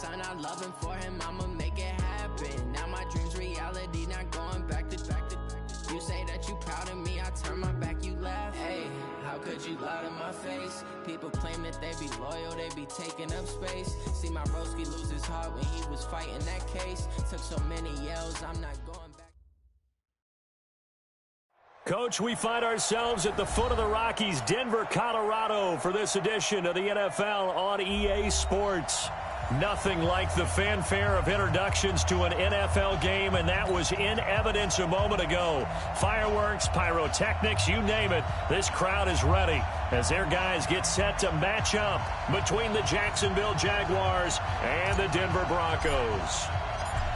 son, I love him, for him, I'ma make it happen. Now my dream's reality, not going back to. You say that you proud of me, I turn my back, you laugh. Hey, how could you lie to my face? People claim that they be loyal, they be taking up space. See my broski lose his heart when he was fighting that case. Took so many yells, I'm not going back. Coach, we find ourselves at the foot of the Rockies, Denver, Colorado, for this edition of the NFL on EA Sports. Nothing like the fanfare of introductions to an NFL game, and that was in evidence a moment ago. Fireworks, pyrotechnics, you name it. This crowd is ready as their guys get set to match up between the Jacksonville Jaguars and the Denver Broncos.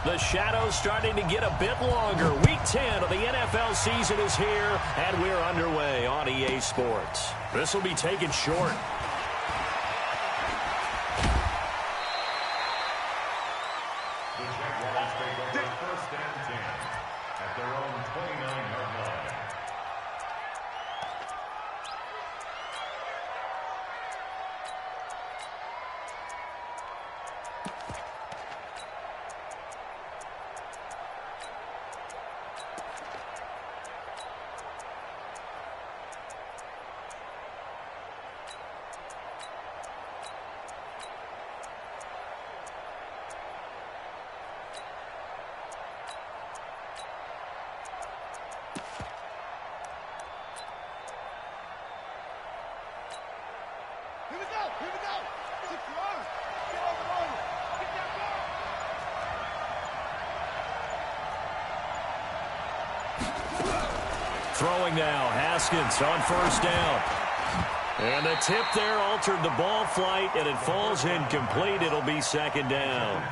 The shadow's starting to get a bit longer. Week 10 of the NFL season is here, and we're underway on EA Sports. This will be taken short. Here we go. 6 yards. Get over the line. Get that ball. Throwing now, Haskins on first down. And the tip there altered the ball flight, and it falls incomplete. It'll be second down.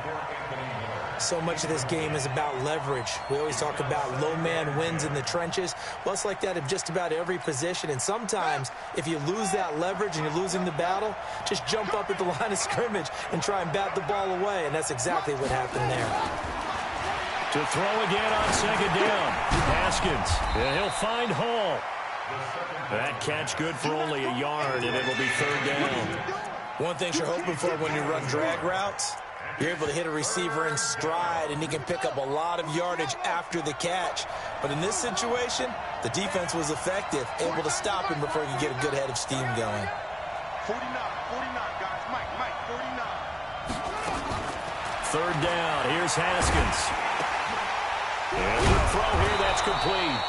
So much of this game is about leverage. We always talk about low man wins in the trenches. Well, it's like that in just about every position. And sometimes, if you lose that leverage and you're losing the battle, just jump up at the line of scrimmage and try and bat the ball away. And that's exactly what happened there. To throw again on second down. Haskins. And he'll find Hall. That catch good for only a yard, and it'll be third down. One thing you're hoping for when you run drag routes, you're able to hit a receiver in stride, and he can pick up a lot of yardage after the catch. But in this situation, the defense was effective, able to stop him before he could get a good head of steam going. 49, guys. Mike, 49. Third down. Here's Haskins. And the throw here, that's complete.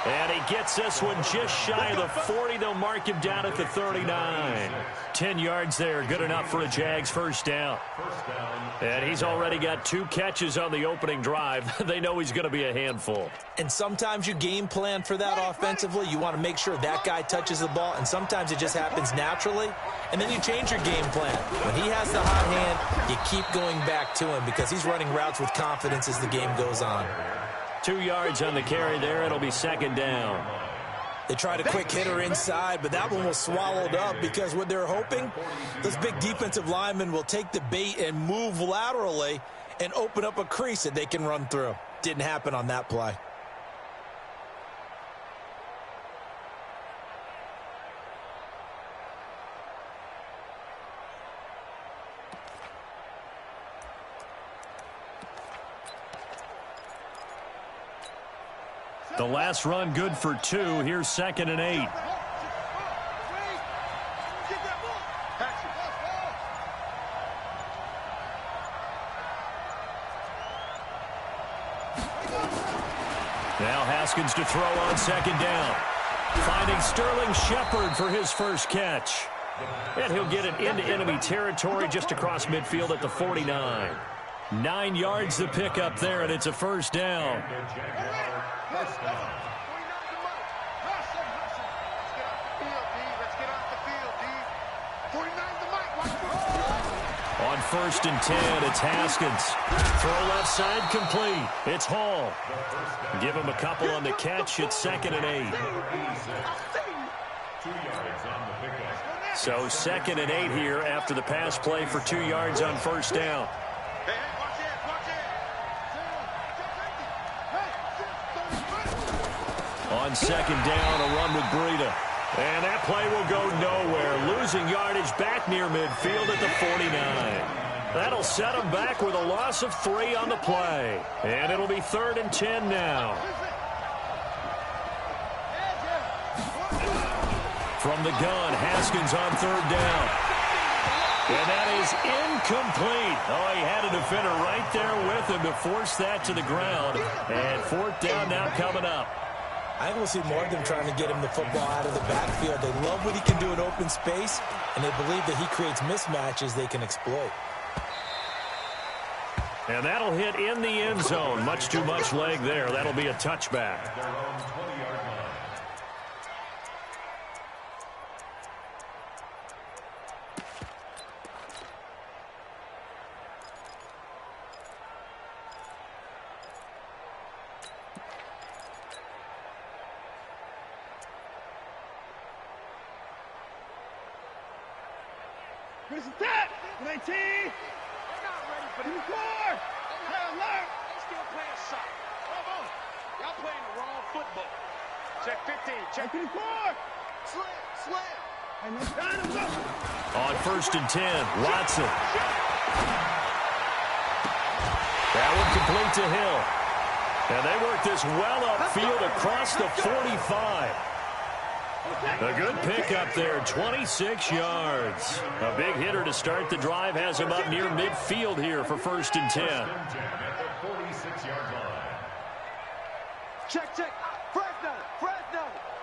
And he gets this one just shy of the 40. They'll mark him down at the 39. 10 yards there, good enough for a Jags first down. And he's already got 2 catches on the opening drive. They know he's going to be a handful. And sometimes you game plan for that offensively. You want to make sure that guy touches the ball, and sometimes it just happens naturally. And then you change your game plan. When he has the hot hand, you keep going back to him because he's running routes with confidence as the game goes on. 2 yards on the carry there. It'll be second down. They tried a quick hitter inside, but that one was swallowed up because what they're hoping, those big defensive linemen will take the bait and move laterally and open up a crease that they can run through. Didn't happen on that play. The last run good for 2. Here's second and 8. Now Haskins to throw on second down. Finding Sterling Shepard for his first catch. And he'll get it into enemy territory just across midfield at the 49. 9 yards the pickup there, and it's a first down. On first and 10, it's Haskins. Throw left side complete. It's Hall. Give him a couple on the catch. It's second and 8. So second and 8 here after the pass play for 2 yards on first down. On second down, a run with Breida. And that play will go nowhere. Losing yardage back near midfield at the 49. That'll set them back with a loss of 3 on the play. And it'll be 3rd and 10 now. From the gun, Haskins on 3rd down. And that is incomplete. Oh, he had a defender right there with him to force that to the ground. And 4th down now coming up. I think we'll see more of them trying to get him the football out of the backfield. They love what he can do in open space, and they believe that he creates mismatches they can exploit. And that'll hit in the end zone. Much too much leg there. That'll be a touchback. Here's the tap. 19. They're not ready for this. 24. High alert. They still playing soft. Come on. Y'all playing the wrong football. Check 15. Check 24. Slam. And let's down and go. On 1st and 10, Watson. That one complete to Hill. And they work this well upfield across the 45. A good pickup there, 26 yards. A big hitter to start the drive has him up near midfield here for 1st and 10. Check.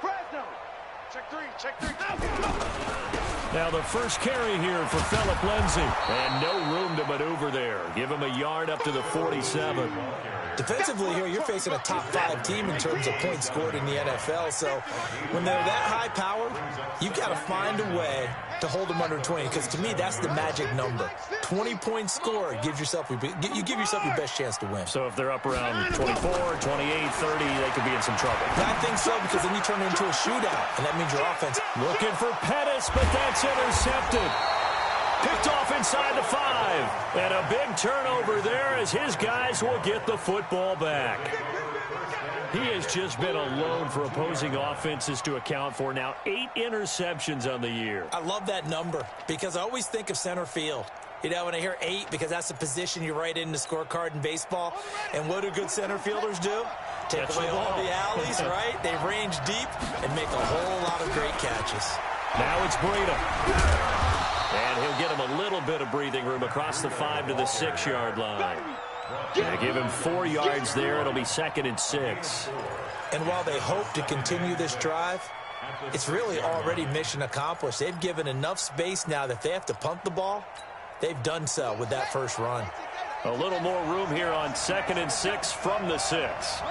Fresno. Check 3. Now the first carry here for Phillip Lindsay. And no room to maneuver there. Give him a yard up to the 47. Defensively here, you're facing a top 5 team in terms of points scored in the NFL. So when they're that high powered, you've got to find a way to hold them under 20. Because to me, that's the magic number. 20 points scored gives yourself your best chance to win. So if they're up around 24, 28, 30, they could be in some trouble. I think so, because then you turn it into a shootout, and that means your offense. Looking for Pettis, but that's intercepted. Picked off inside the 5. And a big turnover there as his guys will get the football back. He has just been alone for opposing offenses to account for now 8 interceptions on the year. I love that number because I always think of center field. You know, when I hear 8, because that's the position you write in the scorecard in baseball. And what do good center fielders do? Take away all the alleys, right? They range deep and make a whole lot of great catches. Now it's Breida. And he'll get him a little bit of breathing room across the 5 to the 6-yard line. They give him 4 yards there. It'll be 2nd and 6. And while they hope to continue this drive, it's really already mission accomplished. They've given enough space now that if they have to punt the ball, they've done so with that first run. A little more room here on 2nd and 6 from the 6.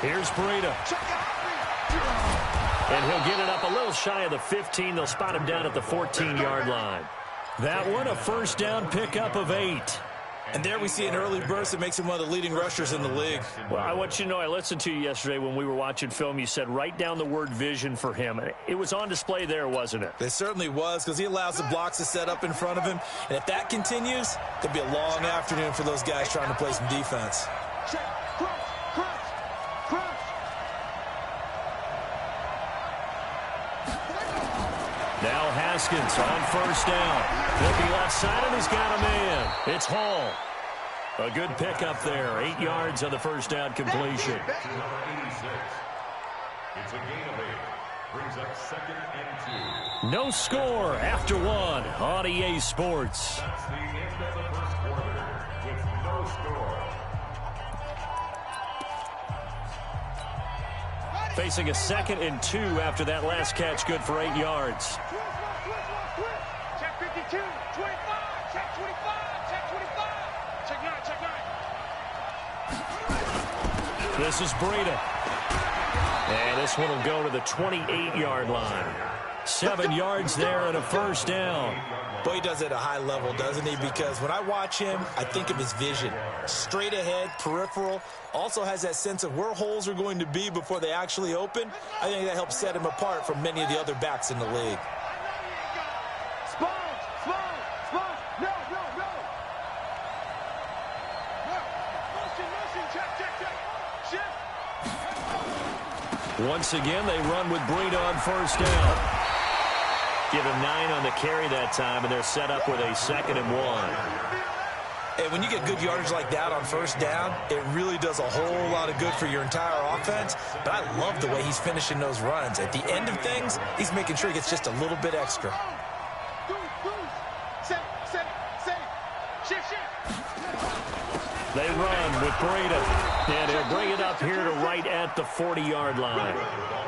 Here's Breida. And he'll get it up a little shy of the 15. They'll spot him down at the 14-yard line. That one, a 1st down pickup of 8. And there we see an early burst that makes him one of the leading rushers in the league. Well, I want you to know, I listened to you yesterday when we were watching film. You said write down the word vision for him. It was on display there, wasn't it? It certainly was, because he allows the blocks to set up in front of him. And if that continues, there'll be a long afternoon for those guys trying to play some defense. Now Haskins on 1st down. Looking left side, and he's got a man. It's Hall. A good pickup there. 8 yards on the 1st down completion. It's a gain of 8. Brings up 2nd and 2. No score after 1 on EA Sports. That's the end of the first quarter with no score. Facing a 2nd and 2 after that last catch, good for 8 yards. Check 52, 25, check 25, check 25, check 9, check 9. This is Breida. And this one will go to the 28-yard line. 7 yards there and a first down. Boy, he does it at a high level, doesn't he? Because when I watch him, I think of his vision. Straight ahead, peripheral, also has that sense of where holes are going to be before they actually open. I think that helps set him apart from many of the other backs in the league. Once again, they run with Breida on first down. Give him 9 on the carry that time, and they're set up with a 2nd and 1. And when you get good yardage like that on first down, it really does a whole lot of good for your entire offense. But I love the way he's finishing those runs. At the end of things, he's making sure he gets just a little bit extra. They run with Breida, and he'll bring it up here to right at the 40-yard line.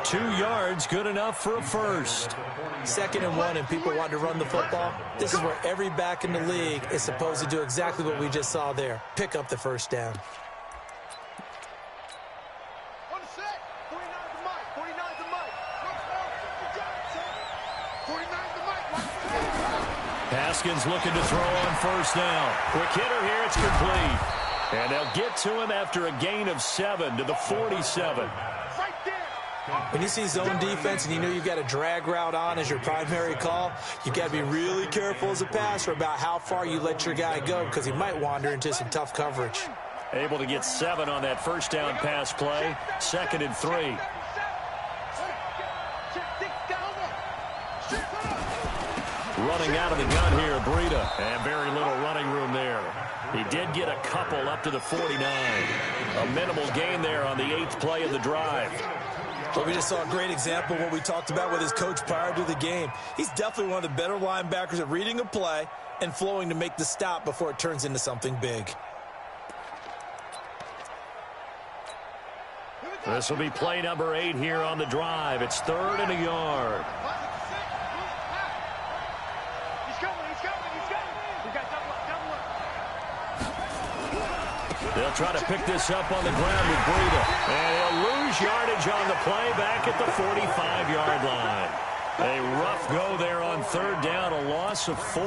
2 yards, good enough for a first. 2nd and 1, and people want to run the football. This is where every back in the league is supposed to do exactly what we just saw there. Pick up the first down. Haskins looking to throw on first down. Quick hitter here, it's complete. And they'll get to him after a gain of 7 to the 47. When you see zone defense and you know you've got a drag route on as your primary call, you've got to be really careful as a passer about how far you let your guy go because he might wander into some tough coverage. Able to get 7 on that first down pass play. 2nd and 3. Running out of the gun here, Breida. And very little running room there. He did get a couple up to the 49. A minimal gain there on the 8th play of the drive. Well, we just saw a great example of what we talked about with his coach prior to the game. He's definitely one of the better linebackers at reading a play and flowing to make the stop before it turns into something big. This will be play number 8 here on the drive. It's 3rd and a yard. They'll try to pick this up on the ground with Breida. And he'll lose yardage on the play back at the 45-yard line. A rough go there on 3rd down, a loss of 4.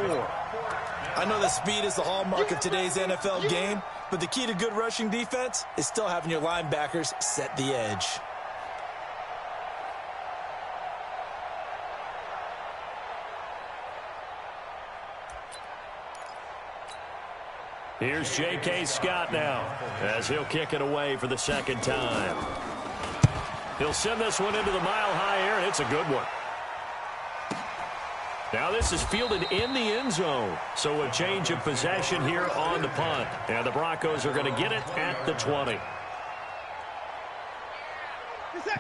I know that speed is the hallmark of today's NFL game, but the key to good rushing defense is still having your linebackers set the edge. Here's J.K. Scott now as he'll kick it away for the 2nd time. He'll send this one into the mile-high air, and it's a good one. Now this is fielded in the end zone, so a change of possession here on the punt. And the Broncos are going to get it at the 20.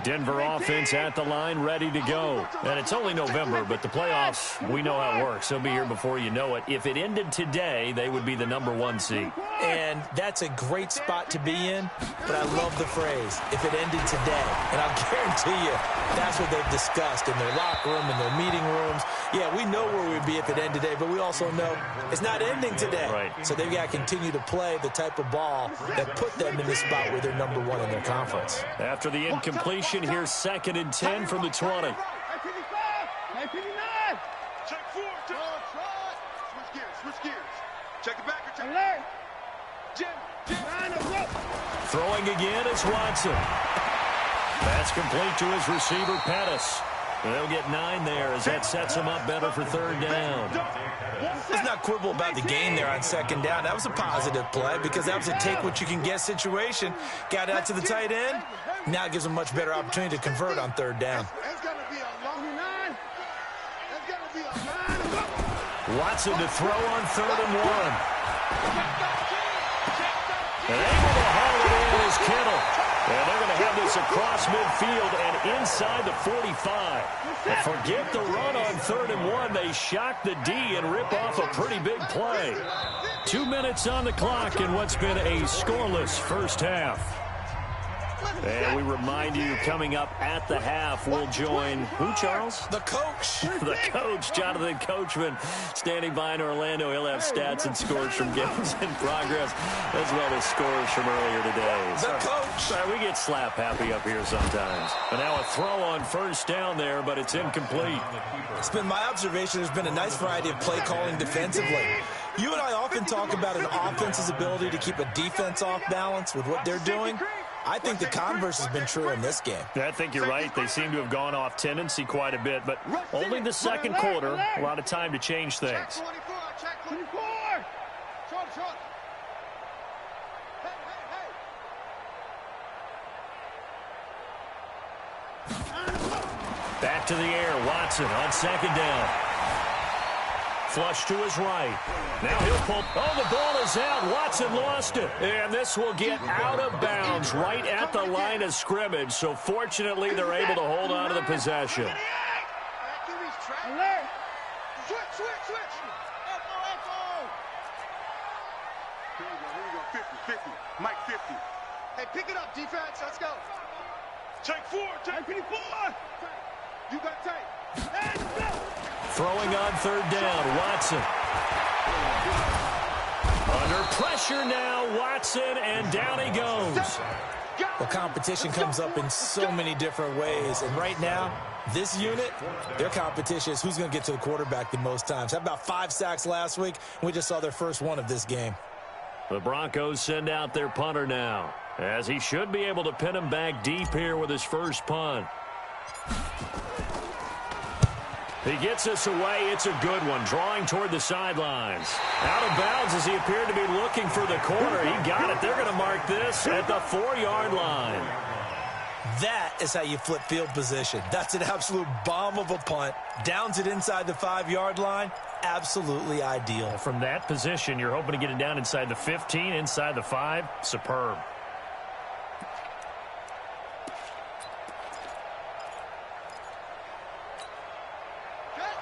Denver offense at the line, ready to go. And it's only November, but the playoffs, we know how it works. They'll be here before you know it. If it ended today, they would be the #1 seed. And that's a great spot to be in, but I love the phrase, if it ended today. And I'll guarantee you, that's what they've discussed in their locker room, in their meeting rooms. Yeah, we know where we'd be if it ended today, but we also know it's not ending today. Right. So they've got to continue to play the type of ball that put them in the spot where they're #1 in their conference. After the incompletion, here's 2nd and 10 from the 20. Check 4. Switch gears. Check it back. Check it. Throwing again is Watson. That's complete to his receiver, Pettis. They'll get 9 there as that sets him up better for 3rd down. Let's not quibble about the gain there on 2nd down. That was a positive play because that was a take-what-you-can-get situation. Got out to the tight end. Now it gives them a much better opportunity to convert on 3rd down. Watson to throw on 3rd and 1. And able to haul it in is Kittle. And they're going to have this across midfield and inside the 45. And forget the run on 3rd and 1. They shock the D and rip off a pretty big play. 2 minutes on the clock in what's been a scoreless first half. And we remind you, coming up at the half, we'll join who, Charles? The coach. The coach, Jonathan Coachman, standing by in Orlando. He'll have stats and scores from games in progress, as well as scores from earlier today. The coach. Sorry, we get slap happy up here sometimes. And now a throw on first down there, but it's incomplete. It's been my observation there's been a nice variety of play calling defensively. You and I often talk about an offense's ability to keep a defense off balance with what they're doing. I think the converse has been true in this game. I think you're right. They seem to have gone off tendency quite a bit, but only the second quarter. A lot of time to change things. Back to the air. Watson on second down. Flush to his right. Now he'll pull. Oh, the ball is out. Watson lost it. And this will get out of bounds right at the line of scrimmage. So fortunately, they're able to hold on to the possession. Alert. Switch. Here we go. 50. Mike 50. Hey, pick it up, defense. Let's go. Take 4. You got tape. Hey, go. Throwing on third down, Watson. Under pressure now, Watson, and down he goes. Well, competition comes up in so many different ways, and right now, this unit, their competition is who's going to get to the quarterback the most times. How about 5 sacks last week? We just saw their first one of this game. The Broncos send out their punter now, as he should be able to pin him back deep here with his first punt. He gets us away. It's a good one. Drawing toward the sidelines. Out of bounds as he appeared to be looking for the corner. He got it. They're going to mark this at the 4-yard line. That is how you flip field position. That's an absolute bomb of a punt. Downs it inside the 5-yard line. Absolutely ideal. From that position, you're hoping to get it down inside the 15, inside the 5. Superb.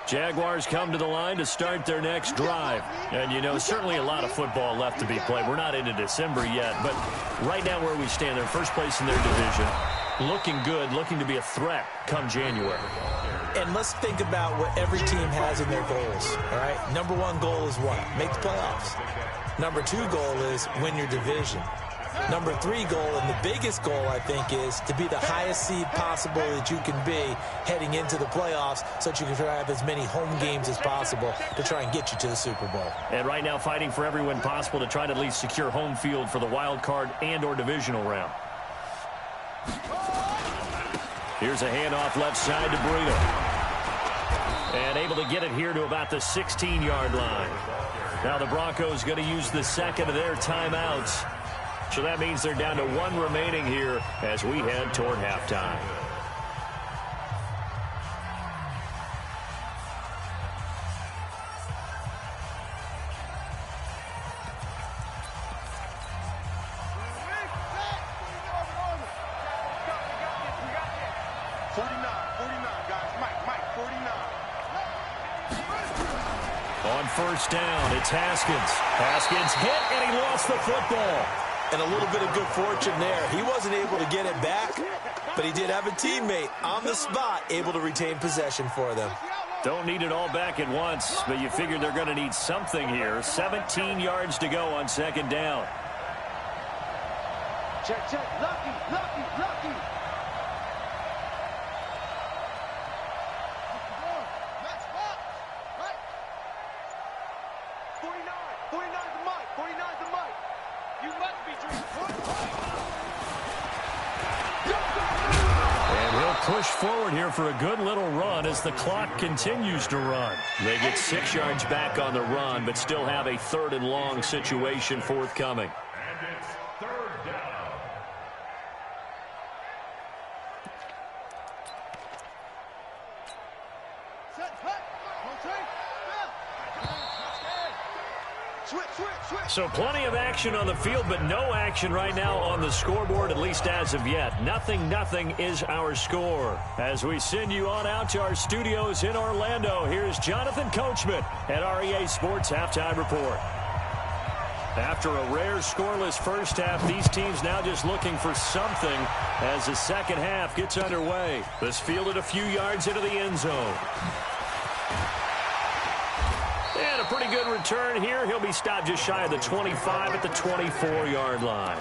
Jaguars come to the line to start their next drive. And, you know, certainly a lot of football left to be played. We're not into December yet, but right now where we stand, they're first place in their division. Looking good, looking to be a threat come January. And let's think about what every team has in their goals, all right? Number 1 goal is what? Make the playoffs. Number 2 goal is win your division. Number 3 goal, and the biggest goal, I think, is to be the highest seed possible that you can be heading into the playoffs so that you can try to have as many home games as possible to try and get you to the Super Bowl. And right now fighting for every win possible to try to at least secure home field for the wild card and or divisional round. Here's a handoff left side to Breida. And able to get it here to about the 16-yard line. Now the Broncos going to use the second of their timeouts. So that means they're down to 1 remaining here as we head toward halftime. On first down, it's Haskins. Haskins hit, and he lost the football. And a little bit of good fortune there. He wasn't able to get it back, but he did have a teammate on the spot able to retain possession for them. Don't need it all back at once, but you figure they're going to need something here. 17 yards to go on second down. Check. Lucky. Next spot. Right. 49's the mic. 49's the mic. You must be drinking. And he'll push forward here for a good little run as the clock continues to run. They get 6 yards back on the run, but still have a 3rd and long situation forthcoming. And it's 3rd down. So plenty of action on the field, but no action right now on the scoreboard, at least as of yet. 0-0 is our score. As we send you on out to our studios in Orlando, here's Jonathan Coachman at our EA Sports Halftime Report. After a rare scoreless first half, these teams now just looking for something as the second half gets underway. This fielded a few yards into the end zone. And a pretty good return here. He'll be stopped just shy of the 25 at the 24-yard line.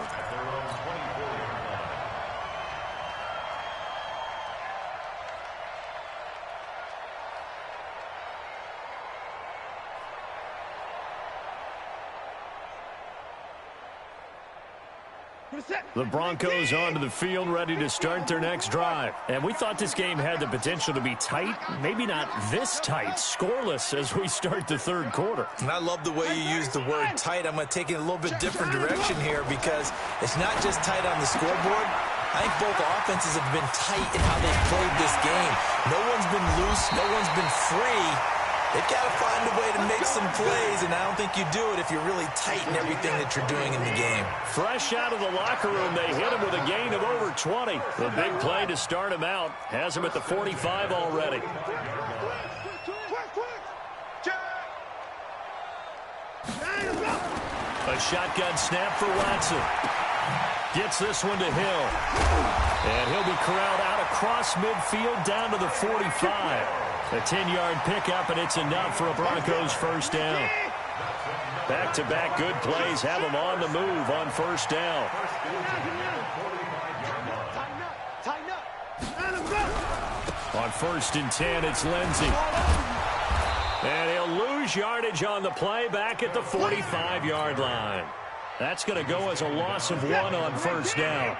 The Broncos onto the field, ready to start their next drive. And we thought this game had the potential to be tight, maybe not this tight, scoreless as we start the third quarter. And I love the way you use the word tight. I'm going to take it in a little bit different direction here because it's not just tight on the scoreboard. I think both offenses have been tight in how they've played this game. No one's been loose. No one's been free. They've got to find a way to make some plays, and I don't think you do it if you're really tight in everything that you're doing in the game. Fresh out of the locker room, they hit him with a gain of over 20. The big play to start him out has him at the 45 already. A shotgun snap for Watson. Gets this one to Hill. And he'll be corralled out across midfield down to the 45. A 10-yard pickup, and it's enough for a Broncos first down. Back-to-back good plays have them on the move on first down. On 1st and 10, it's Lindsey. And he'll lose yardage on the play back at the 45-yard line. That's going to go as a loss of 1 on first down.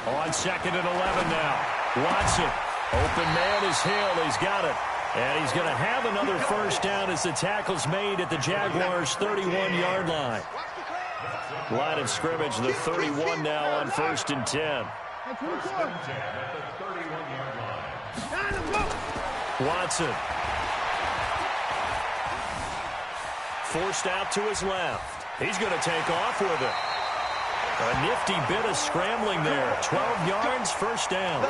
On 2nd and 11 now. Watson. Open man is Hill. He's got it. And he's going to have another first down as the tackle's made at the Jaguars' 31-yard line. Line of scrimmage, the 31 now on 1st and 10. Watson. Forced out to his left. He's going to take off with it. A nifty bit of scrambling there. 12 yards, first down.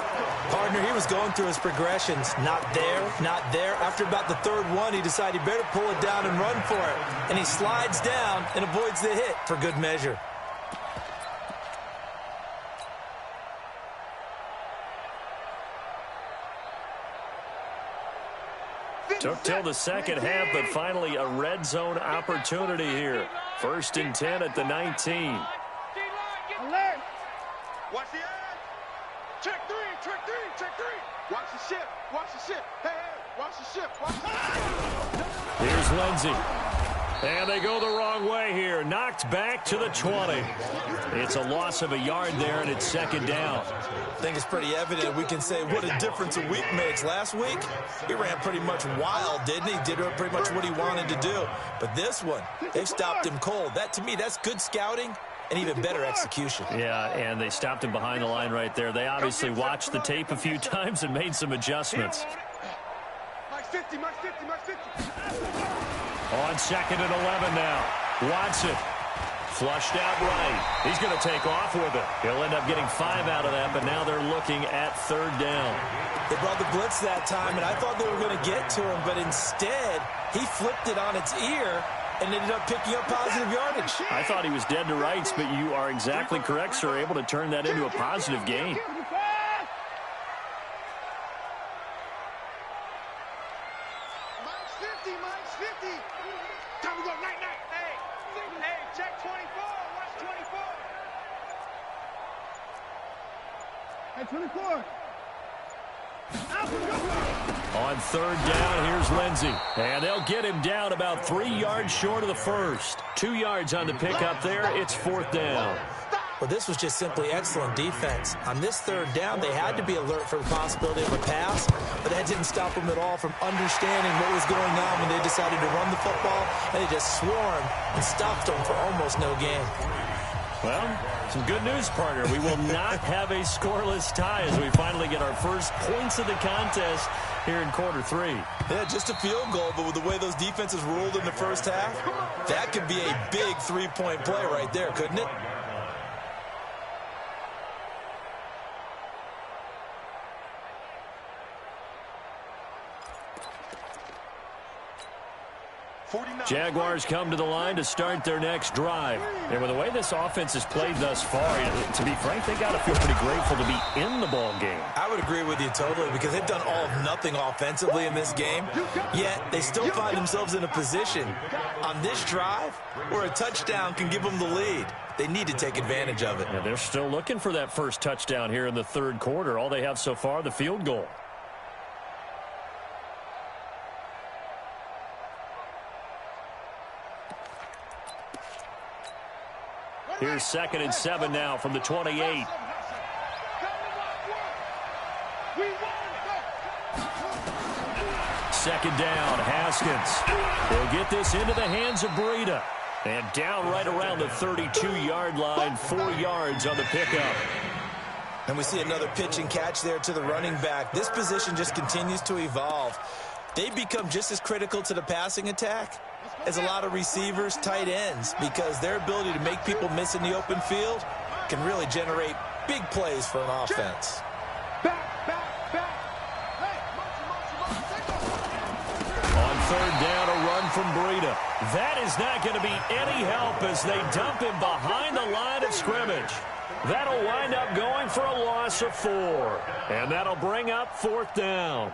Partner, he was going through his progressions. Not there, not there. After about the third one, he decided he better pull it down and run for it. And he slides down and avoids the hit for good measure. Took till the second half, but finally a red zone opportunity here. 1st and 10 at the 19. Alert! Watch the eye. Check three, check three, check three. Watch the ship, watch the ship. Hey, hey, watch the ship, watch the ship. Here's Lindsey. And they go the wrong way here. Knocked back to the 20. It's a loss of a yard there, and it's 2nd down. I think it's pretty evident. We can say what a difference a week makes. Last week, he ran pretty much wild, didn't he? Did pretty much what he wanted to do. But this one, they stopped him cold. That, to me, that's good scouting and even better execution. Yeah, and they stopped him behind the line right there. They obviously watched the tape a few times and made some adjustments. Mike 50, Mike 50, Mike 50. On 2nd and 11 now. Watson. Flushed out right. He's going to take off with it. He'll end up getting 5 out of that, but now they're looking at 3rd down. They brought the blitz that time, and I thought they were going to get to him, but instead, he flipped it on its ear and ended up picking up positive yardage. I thought he was dead to rights, but you are exactly correct, sir. Able to turn that into a positive gain. Mike's 50, Mike's 50. Time to go, night, night. Hey, hey, check 24, watch 24. Hey, 24. On 3rd down, here's Lindsey. And they'll get him down about 3 yards short of the first. 2 yards on the pickup there. It's 4th down. Well, this was just simply excellent defense. On this 3rd down, they had to be alert for the possibility of a pass, but that didn't stop them at all from understanding what was going on when they decided to run the football, and they just swarmed and stopped them for almost no gain. Well, some good news, partner. We will not have a scoreless tie as we finally get our first points of the contest here in quarter 3. Yeah, just a field goal, but with the way those defenses ruled in the first half, that could be a big 3-point play right there, couldn't it? Jaguars come to the line to start their next drive. And with the way this offense has played thus far, to be frank, they got to feel pretty grateful to be in the ball game. I would agree with you totally, because they've done all of nothing offensively in this game, yet they still find themselves in a position on this drive where a touchdown can give them the lead. They need to take advantage of it. Yeah, they're still looking for that first touchdown here in the third quarter. All they have so far, the field goal. Here's 2nd and 7 now from the 28. Second down, Haskins. They'll get this into the hands of Breida. And down right around the 32-yard line, 4 yards on the pickup. And we see another pitch and catch there to the running back. This position just continues to evolve. They become just as critical to the passing attack as a lot of receivers, tight ends, because their ability to make people miss in the open field can really generate big plays for an offense. On third down, a run from Breida. That is not going to be any help as they dump him behind the line of scrimmage. That'll wind up going for a loss of 4. And that'll bring up 4th down.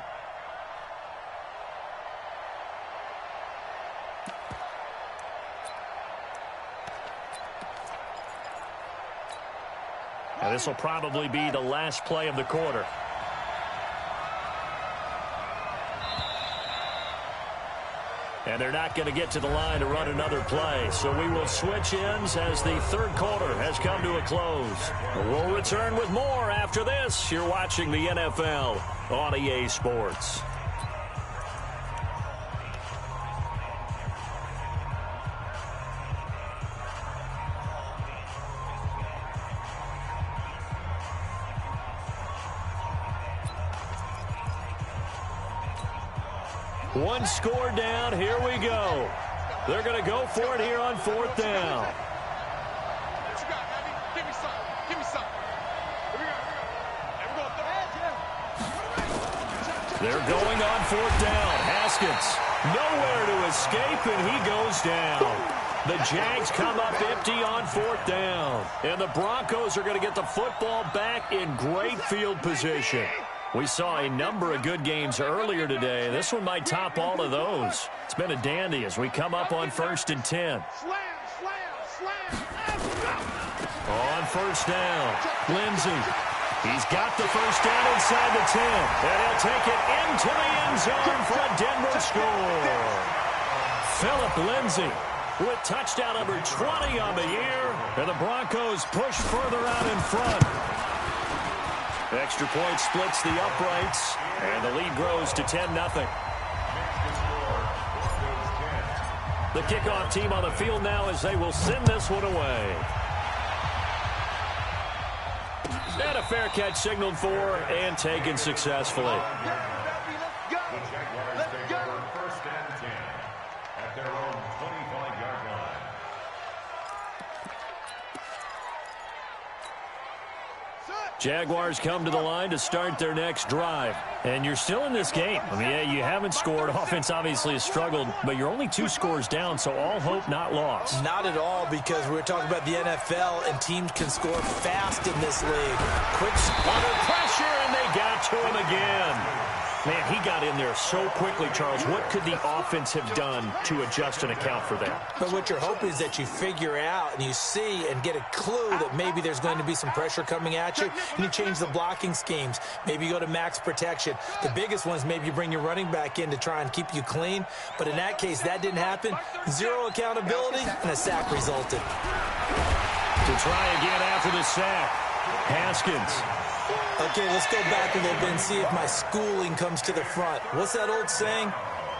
And this will probably be the last play of the quarter. And they're not going to get to the line to run another play. So we will switch ends as the third quarter has come to a close. We'll return with more after this. You're watching the NFL on EA Sports. One score down. Here we go. They're going to go for it here on 4th down. What you got, baby? Give me some. Give me some. Here we go. Here we go. They're going on 4th down. Haskins nowhere to escape, and he goes down. The Jags come up empty on 4th down. And the Broncos are going to get the football back in great field position. We saw a number of good games earlier today. This one might top all of those. It's been a dandy as we come up on 1st and 10. On 1st down, Lindsey. He's got the first down inside the 10. And he'll take it into the end zone for a Denver score. Phillip Lindsey with touchdown number 20 on the year. And the Broncos push further out in front. Extra point splits the uprights, and the lead grows to 10-0. The kickoff team on the field now as they will send this one away. And a fair catch signaled for and taken successfully. The Jaguars take over 1st and 10 at their own 25-yard line. Jaguars come to the line to start their next drive. And you're still in this game. I mean, yeah, you haven't scored. Offense obviously has struggled, but you're only 2 scores down, so all hope not lost. Not at all, because we're talking about the NFL, and teams can score fast in this league. Quick under pressure, and they got to him again. Man, he got in there so quickly, Charles. What could the offense have done to adjust and account for that? But what you're hoping is that you figure out and you see and get a clue that maybe there's going to be some pressure coming at you, and you change the blocking schemes. Maybe you go to max protection. The biggest one is maybe you bring your running back in to try and keep you clean. But in that case, that didn't happen. 0 accountability, and a sack resulted. To try again after the sack, Haskins. Okay, let's go back a little bit and see if my schooling comes to the front. What's that old saying?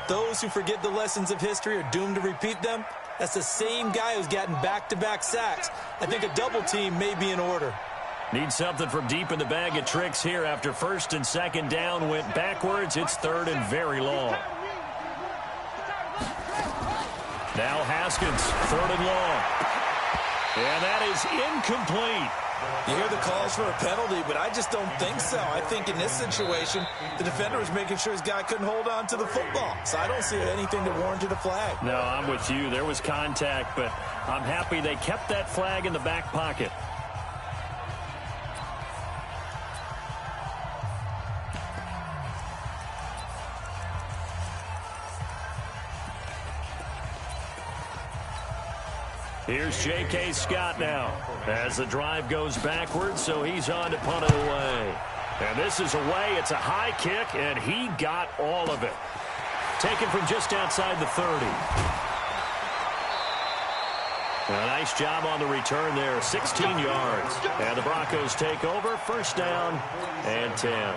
Those who forget the lessons of history are doomed to repeat them. That's the same guy who's gotten back-to-back sacks. I think a double team may be in order. Need something from deep in the bag of tricks here after 1st and 2nd down went backwards. It's 3rd and very long. Now Haskins, 3rd and long. And that is incomplete. You hear the calls for a penalty, but I just don't think so. I think in this situation, the defender was making sure his guy couldn't hold on to the football. So I don't see anything that warranted a flag. No, I'm with you. There was contact, but I'm happy they kept that flag in the back pocket. Here's J.K. Scott now as the drive goes backwards, so he's on to punt it away. And this is away. It's a high kick, and he got all of it. Taken from just outside the 30. A nice job on the return there, 16 yards. And the Broncos take over, first down and 10.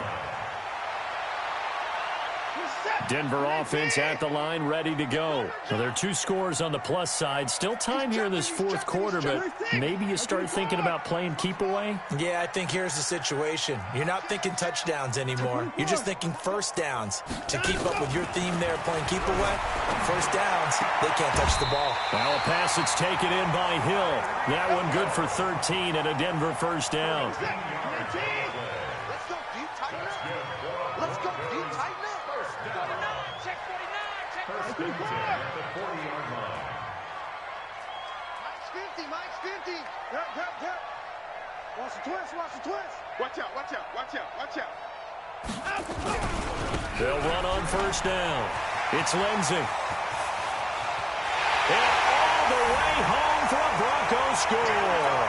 Denver offense at the line, ready to go. Well, there are 2 scores on the plus side. Still time here in this fourth quarter, but maybe you start thinking about playing keep away? Yeah, I think here's the situation. You're not thinking touchdowns anymore. You're just thinking first downs. To keep up with your theme there, playing keep away, first downs, they can't touch the ball. Now a pass that's taken in by Hill. That one good for 13 and a Denver first down. Mike's 50. Watch the twist. Watch out. They'll run on first down. It's Lindsey. And all the way home for a Broncos score.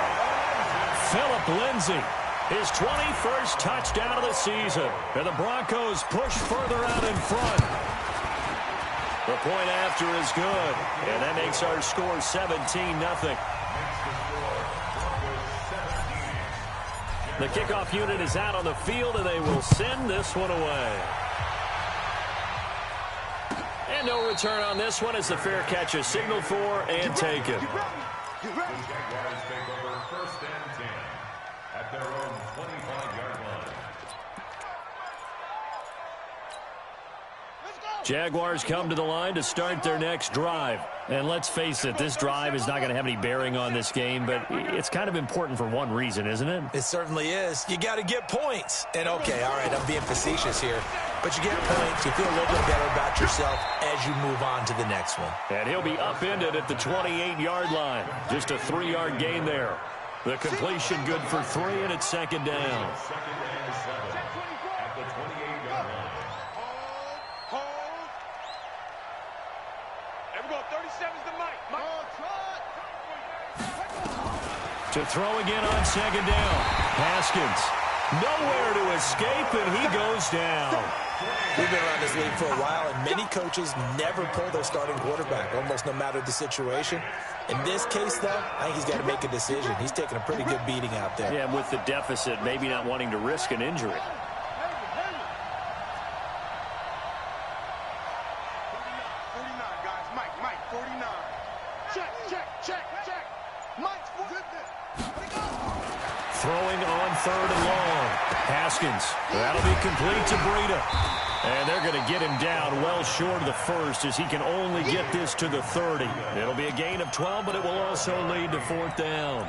Phillip Lindsey, his 21st touchdown of the season. And the Broncos push further out in front. The point after is good, and that makes our score 17-0. The kickoff unit is out on the field, and they will send this one away. And no return on this one as the fair catch is signaled for and taken. The Jaguars take over first and 10 at their own 25-yard line. Jaguars come to the line to start their next drive. And let's face it, this drive is not going to have any bearing on this game, but it's kind of important for one reason, isn't it? It certainly is. You got to get points. And okay, all right, I'm being facetious here, but you get points, you feel a little bit better about yourself as you move on to the next one. And he'll be upended at the 28-yard line. Just a 3-yard gain there. The completion good for 3, and it's second down. Second and 7 at the 28-yard line. To throw again on second down. Haskins, nowhere to escape, and he goes down. We've been around this league for a while, and many coaches never pull their starting quarterback, almost no matter the situation. In this case, though, I think he's got to make a decision. He's taking a pretty good beating out there. Yeah, with the deficit, maybe not wanting to risk an injury. Throwing on third and long. Haskins. That'll be complete to Breida. And they're going to get him down well short of the first as he can only get this to the 30. It'll be a gain of 12, but it will also lead to fourth down.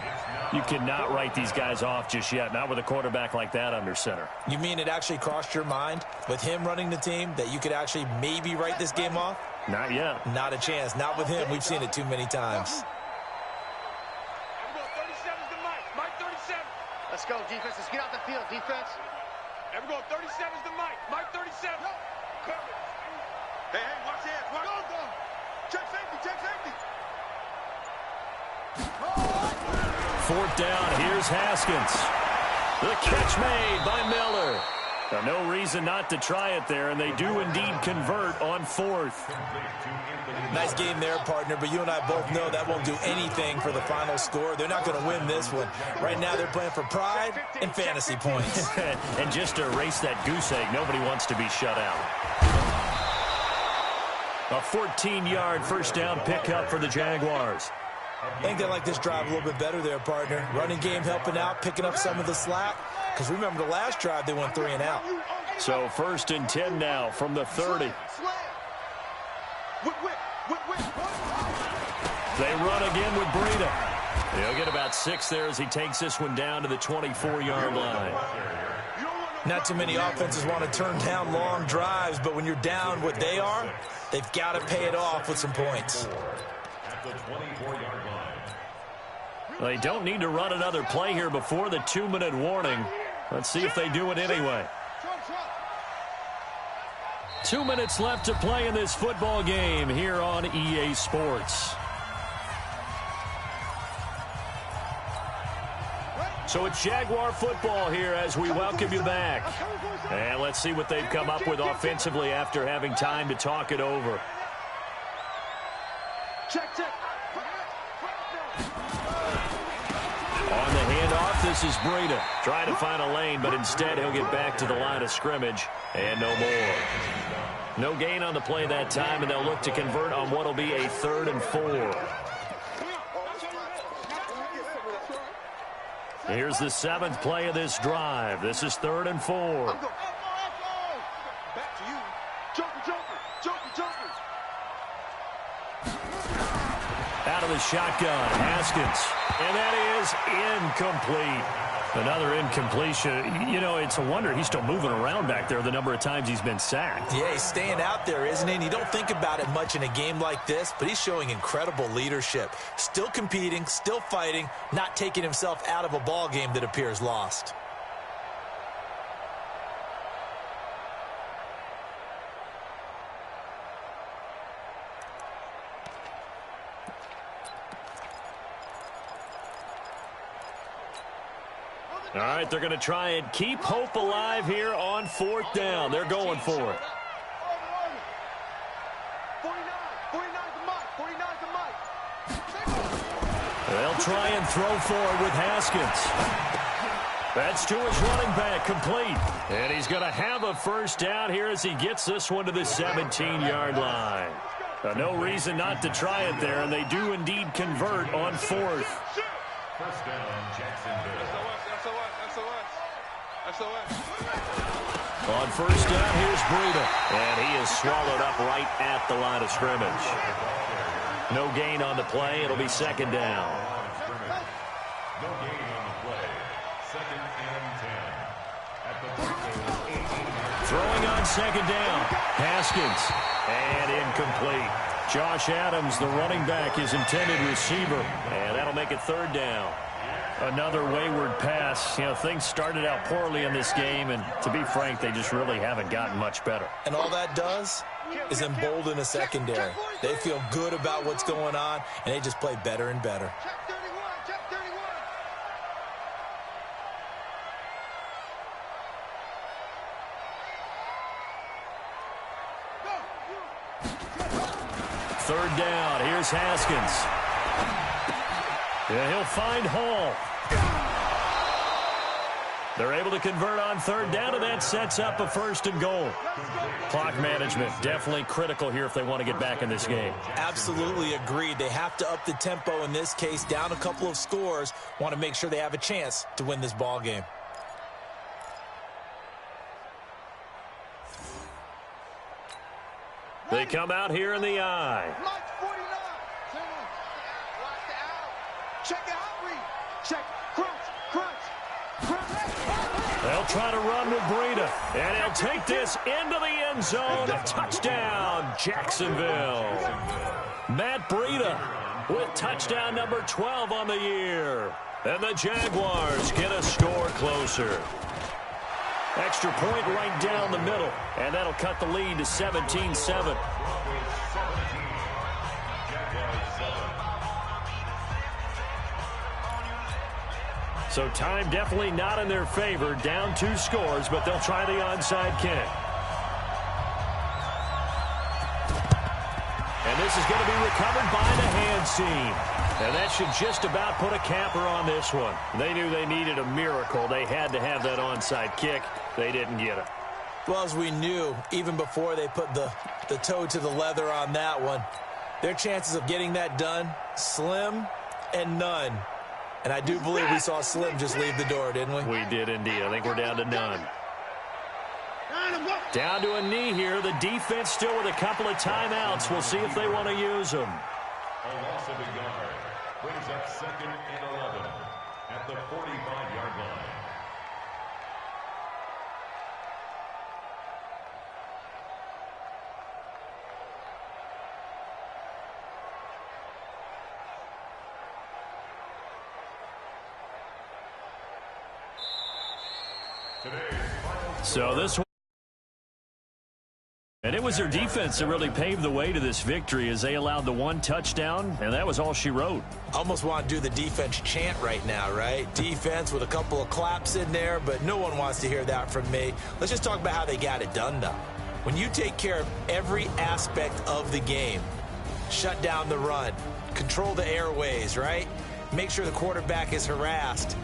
You cannot write these guys off just yet, not with a quarterback like that under center. You mean it actually crossed your mind with him running the team that you could actually maybe write this game off? Not yet. Not a chance. Not with him. We've seen it too many times. Let's go, defense. Let's get out the field, defense. And we're going 37's to Mike. Mike 37. Hey, watch hands. Watch. Go. Check safety. Fourth down. Here's Haskins. The catch made by Miller. No reason not to try it there, and they do indeed convert on fourth. Nice game there, partner, but you and I both know that won't do anything for the final score. They're not going to win this one. Right now they're playing for pride and fantasy points. And just to erase that goose egg, nobody wants to be shut out. A 14-yard first down pickup for the Jaguars. I think they like this drive a little bit better there, partner. Running game helping out, picking up some of the slack. Because remember, the last drive, they went 3 and out. So first and 10 now from the 30. They run again with Breida. He'll get about 6 there as he takes this one down to the 24-yard line. Not too many offenses want to turn down long drives, but when you're down what they are, they've got to pay it off with some points. At the 24-yard line. They don't need to run another play here before the 2-minute warning. Let's see if they do it anyway. 2 minutes left to play in this football game here on EA Sports. So it's Jaguar football here as we welcome you back. And let's see what they've come up with offensively after having time to talk it over. On the handoff, this is Breida. Trying to find a lane, but instead he'll get back to the line of scrimmage. And no more. No gain on the play that time, and they'll look to convert on what will be a 3rd and 4. Here's the 7th play of this drive. This is 3rd and 4. Back to you. Joker. Out of the shotgun, Haskins. And that is incomplete. Another incompletion. You know, it's a wonder he's still moving around back there the number of times he's been sacked. Yeah, he's staying out there, isn't he? And you don't think about it much in a game like this, but he's showing incredible leadership. Still competing, still fighting, not taking himself out of a ball game that appears lost. All right, they're going to try and keep hope alive here on 4th down. They're going for it. 49's the mic. They'll try and throw forward with Haskins. That's to his running back, complete. And he's going to have a 1st down here as he gets this one to the 17-yard line. No reason not to try it there, and they do indeed convert on 4th. 1st down, Jacksonville. On 1st down, here's Breida. And he is swallowed up right at the line of scrimmage. No gain on the play. It'll be 2nd down. No gain on the play. 2nd and 10. At the 18. Throwing on 2nd down. Haskins. And incomplete. Josh Adams, the running back, his intended receiver. And that'll make it 3rd down. Another wayward pass. You know, things started out poorly in this game, and to be frank, they just really haven't gotten much better. And all that does is embolden a secondary. They feel good about what's going on, and they just play better and better. Check 31. 3rd down. Here's Haskins. Yeah, he'll find Hall. They're able to convert on 3rd down, and that sets up a 1st and goal. Clock management definitely critical here if they want to get back in this game. Absolutely agreed. They have to up the tempo in this case, down a couple of scores. Want to make sure they have a chance to win this ball game. They come out here in the I. Mike 49. Check out, read. Check. Crunch. They'll try to run with Breida, and he'll take this into the end zone. Touchdown, Jacksonville. Matt Breida with touchdown number 12 on the year. And the Jaguars get a score closer. Extra point right down the middle, and that'll cut the lead to 17-7. So time definitely not in their favor. Down 2 scores, but they'll try the onside kick. And this is going to be recovered by the hands team. And that should just about put a capper on this one. They knew they needed a miracle. They had to have that onside kick. They didn't get it. Well, as we knew, even before they put the toe to the leather on that one, their chances of getting that done, slim and none. And I do believe we saw Slim just leave the door, didn't we? We did indeed. I think we're down to none. Down to a knee here. The defense still with a couple of timeouts. We'll see if they want to use them. A loss of a yard. Brings up 2nd and 11 at the 45-yard line. So this one, and it was their defense that really paved the way to this victory as they allowed the 1 touchdown, and that was all she wrote. Almost want to do the defense chant right now, right? Defense with a couple of claps in there, but no one wants to hear that from me. Let's just talk about how they got it done, though. When you take care of every aspect of the game, shut down the run, control the airways, right? Make sure the quarterback is harassed.